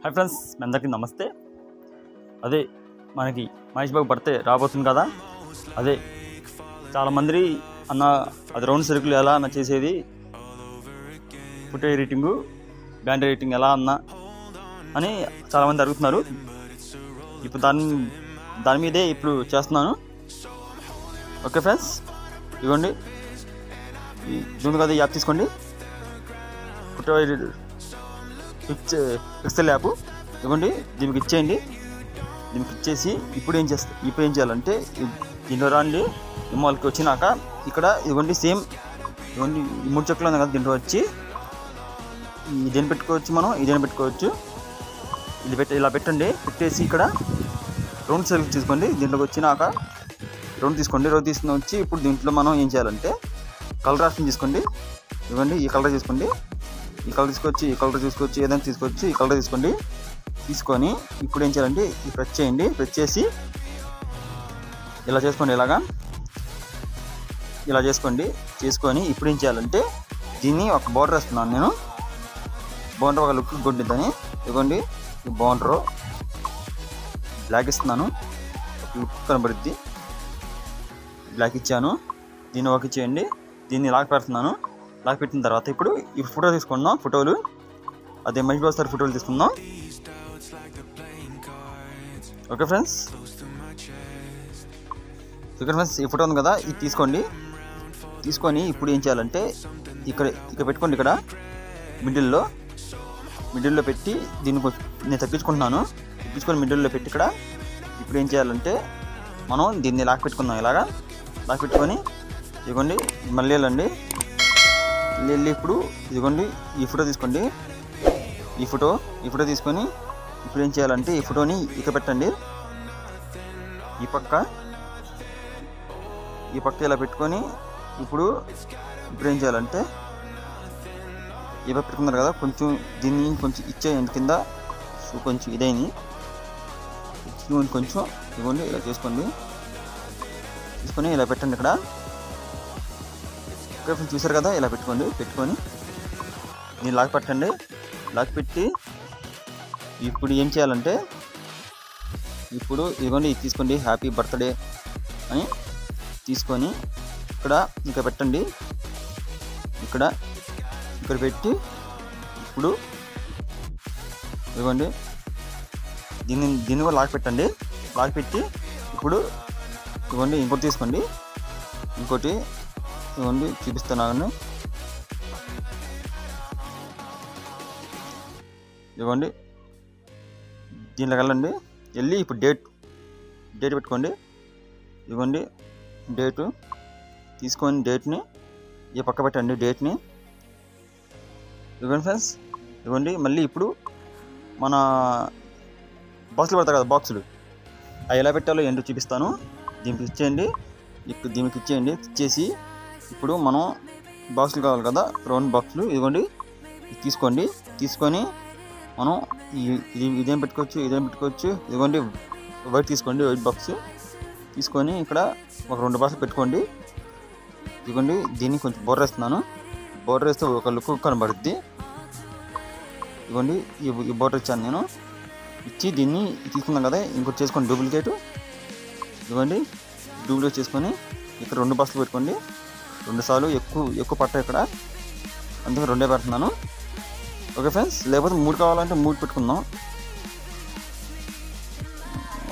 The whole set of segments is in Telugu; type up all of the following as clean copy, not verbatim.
హాయ్ ఫ్రెండ్స్, మీ అందరికీ నమస్తే. అదే మనకి మహేష్ బాబు బర్త్డే రాబోతుంది కదా. అదే చాలామంది అన్న అది రౌండ్ సర్కిల్ ఎలా అన్న చేసేది, ఫుట్ రేటింగు బ్యాండ్ రేటింగ్ ఎలా అన్న అని చాలామంది అడుగుతున్నారు. ఇప్పుడు దాని మీదే ఇప్పుడు చేస్తున్నాను. ఓకే ఫ్రెండ్స్, ఇదిగోండి జూమ్ కదా, ఈ యాప్ తీసుకోండి. ఫుట్ పిక్సెల్ యాప్ ఇవ్వండి, దీనికి ఇచ్చేయండి. దీనికి ఇచ్చేసి ఇప్పుడు ఏం చేయాలంటే దీంట్లో రండి. వాళ్ళకి వచ్చినాక ఇక్కడ ఇవ్వండి, సేమ్ ఇవ్వండి, 3 చెక్కులు ఉంది కదా, దీంట్లో వచ్చి ఇదేం పెట్టుకోవచ్చు, మనం ఇదేం పెట్టుకోవచ్చు. ఇలా పెట్టండి. పెట్టేసి ఇక్కడ రౌండ్ సెలెక్ట్ తీసుకోండి. దీంట్లోకి వచ్చినాక రౌండ్ తీసుకోండి. రౌండ్ తీసుకుని వచ్చి ఇప్పుడు దీంట్లో మనం ఏం చేయాలంటే కలర్ ఆప్షన్ తీసుకోండి. ఇవ్వండి, ఈ కలర్ తీసుకోండి. ఈ కలర్ తీసుకొచ్చి ఏదైనా తీసుకొచ్చి ఈ కలర్ తీసుకోండి. తీసుకొని ఇప్పుడు ఏం చేయాలంటే ఈ ప్రెస్ చేయండి. ప్రెస్ చేసి ఇలా చేసుకోండి. ఇలా చేసుకొని ఇప్పుడు ఏం చేయాలంటే దీన్ని ఒక బోర్డర్ వేస్తున్నాను నేను. బోర్డర్ ఒక లుక్ కొట్టిద్దని ఇవ్వండి. ఈ బోర్డర్ బ్లాక్ ఇస్తున్నాను, లుక్ కనబడుద్ది. బ్లాక్ ఇచ్చాను. దీన్ని ఒక ఇచ్చేయండి. దీన్ని లాక్ పెడుతున్నాను. లాక్ పెట్టిన తర్వాత ఇప్పుడు ఈ ఫోటో తీసుకుందాం. ఫోటోలు అదే మహేష్ బాబు సార్ ఫోటోలు తీసుకుందాం. ఓకే ఫ్రెండ్స్, ఈ ఫోటో ఉంది కదా, ఇది తీసుకోండి. తీసుకొని ఇప్పుడు ఏం చేయాలంటే ఇక్కడ పెట్టుకోండి. ఇక్కడ మిడిల్లో పెట్టి దీన్ని నేను తగ్గించుకుంటున్నాను. తగ్గించుకొని మిడిల్లో పెట్టి ఇక్కడ ఇప్పుడు ఏం చేయాలంటే మనం దీన్ని లాక్ పెట్టుకుందాం. ఇలాగా లాక్ పెట్టుకొని ఇదిగోండి, మళ్ళీ వెళ్ళండి. ఇప్పుడు ఇదిగోండి, ఈ ఫోటో తీసుకోండి. ఈ ఫోటో తీసుకొని ఇప్పుడు ఏం చేయాలంటే ఈ ఫోటోని ఇక్కడ పెట్టండి. ఈ పక్క ఇలా పెట్టుకొని ఇప్పుడు ఏం చేయాలంటే ఇవి పెట్టుకున్నారు కదా, దీన్ని కొంచెం ఇచ్చేయండి. కింద కొంచెం ఇదైంది, కొంచెం ఇవ్వండి. ఇలా తీసుకొని ఇలా పెట్టండి. ఇక్కడ చూసారు కదా, ఇలా పెట్టుకొని దీన్ని లాక్ పెట్టండి. లాక్ పెట్టి ఇప్పుడు ఏం చేయాలంటే ఇప్పుడు ఇదిగోండి, ఇది తీసుకోండి, హ్యాపీ బర్త్డే అని తీసుకొని ఇక్కడ పెట్టండి. ఇక్కడ పెట్టి ఇప్పుడు ఇదిగోండి, దీన్ని కూడా లాక్ పెట్టండి. లాక్ పెట్టి ఇప్పుడు ఇదిగోండి, ఇంకోటి తీసుకోండి. ఇంకోటి ఇవ్వండి, చూపిస్తున్నాను. ఇవ్వండి, దీంట్లోకి వెళ్ళి ఇప్పుడు డేట్ పెట్టుకోండి. ఇవ్వండి, డేటు తీసుకొని డేట్ని ఈ పక్క పెట్టండి. డేట్ని ఇవ్వండి ఫ్రెండ్స్. ఇవ్వండి, మళ్ళీ ఇప్పుడు మన బాక్సులు పడతాయి కదా, బాక్సులు అవి ఎలా పెట్టాలో ఏంటో చూపిస్తాను. దీనికి ఇచ్చేయండి. ఇచ్చేసి ఇప్పుడు మనం బాక్సులు కావాలి కదా, రౌండ్ బాక్సులు ఇదిగోండి, తీసుకొని మనం ఇదేం పెట్టుకోవచ్చు. ఇదిగోండి, వైట్ తీసుకోండి. వైట్ బాక్స్ తీసుకొని ఇక్కడ ఒక 2 బాక్సులు పెట్టుకోండి. ఇదిగోండి, దీన్ని కొంచెం బోర్డర్ వేస్తున్నాను. బోర్డర్ వేస్తే ఒక లుక్ కనబడుద్ది. ఇదిగోండి, ఈ బోర్డర్ ఇచ్చాను నేను. ఇచ్చి దీన్ని తీసుకున్నాం కదా, ఇంకోటి చేసుకోండి డూప్లికేట్. ఇదిగోండి, డూప్లికేట్ చేసుకొని ఇక్కడ 2 బాక్సులు పెట్టుకోండి. 2 సార్లు ఎక్కువ పట్ట ఇక్కడ, అందుకే 2 పెడుతున్నాను. ఓకే ఫ్రెండ్స్, లేకపోతే 3 కావాలంటే 3 పెట్టుకుందాం.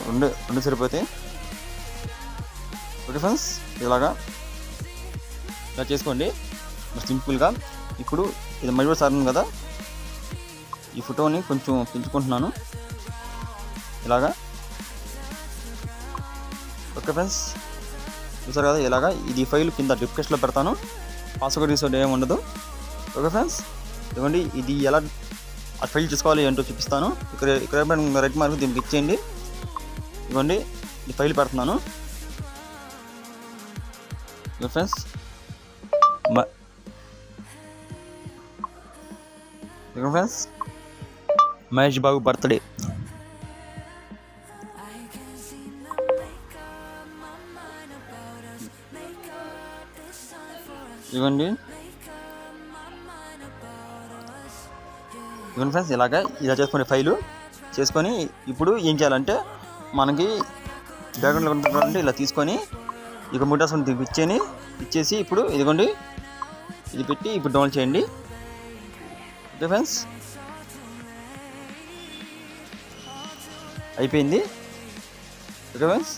2 సరిపోతాయి. ఓకే ఫ్రెండ్స్, ఇలా చేసుకోండి సింపుల్గా. ఇప్పుడు ఇది మళ్ళీ సార్ ఉంది కదా, ఈ ఫోటోని కొంచెం పెంచుకుంటున్నాను ఇలాగా. ఓకే ఫ్రెండ్స్, చూసారు కదా, ఇలాగా. ఇది ఫైల్ కింద డిస్క్రిప్షన్లో పెడతాను. పాస్వర్డ్ రీసెట్ ఏమి ఉండదు. ఓకే ఫ్రెండ్స్, ఇవ్వండి, ఇది ఎలా ఆ ఫైల్ చూసుకోవాలి ఏంటో చూపిస్తాను. ఇక్కడ రైట్ మార్క్ దీనికి ఇచ్చేయండి. ఇవ్వండి, ఈ ఫైల్ పెడుతున్నాను. ఫ్రెండ్స్, మహేష్ బాబు బర్త్డే ఇవ్వండి. ఫ్రెండ్స్, ఇలా చేసుకోండి ఫైలు. చేసుకొని ఇప్పుడు ఏం చేయాలంటే మనకి బ్యాక్గ్రౌండ్లో ఉంటుందంటే ఇలా తీసుకొని ఇక ముటాసుకొని దీనికి ఇచ్చేసి ఇప్పుడు ఇదిగోండి ఇది పెట్టి ఇప్పుడు డౌన్లోడ్ చేయండి. ఓకే ఫ్రెండ్స్, అయిపోయింది. ఓకే ఫ్రెండ్స్,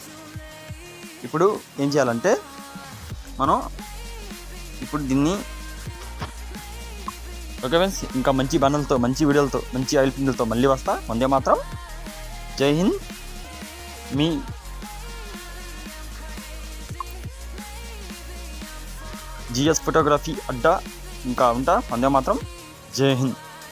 ఇప్పుడు ఏం చేయాలంటే మనం ఇప్పుడు దీన్ని ఓకే ఫ్రెండ్స్ ఇంకా మంచి బండలతో మంచి వీడియోలతో మంచి ఆయిల్ పిందులతో మళ్ళీ వస్తా. వందే మాత్రం. జై హింద్. మీ జిఎస్ ఫోటోగ్రఫీ అడ్డా ఇంకా ఉంటా. వందే మాత్రం. జై హింద్.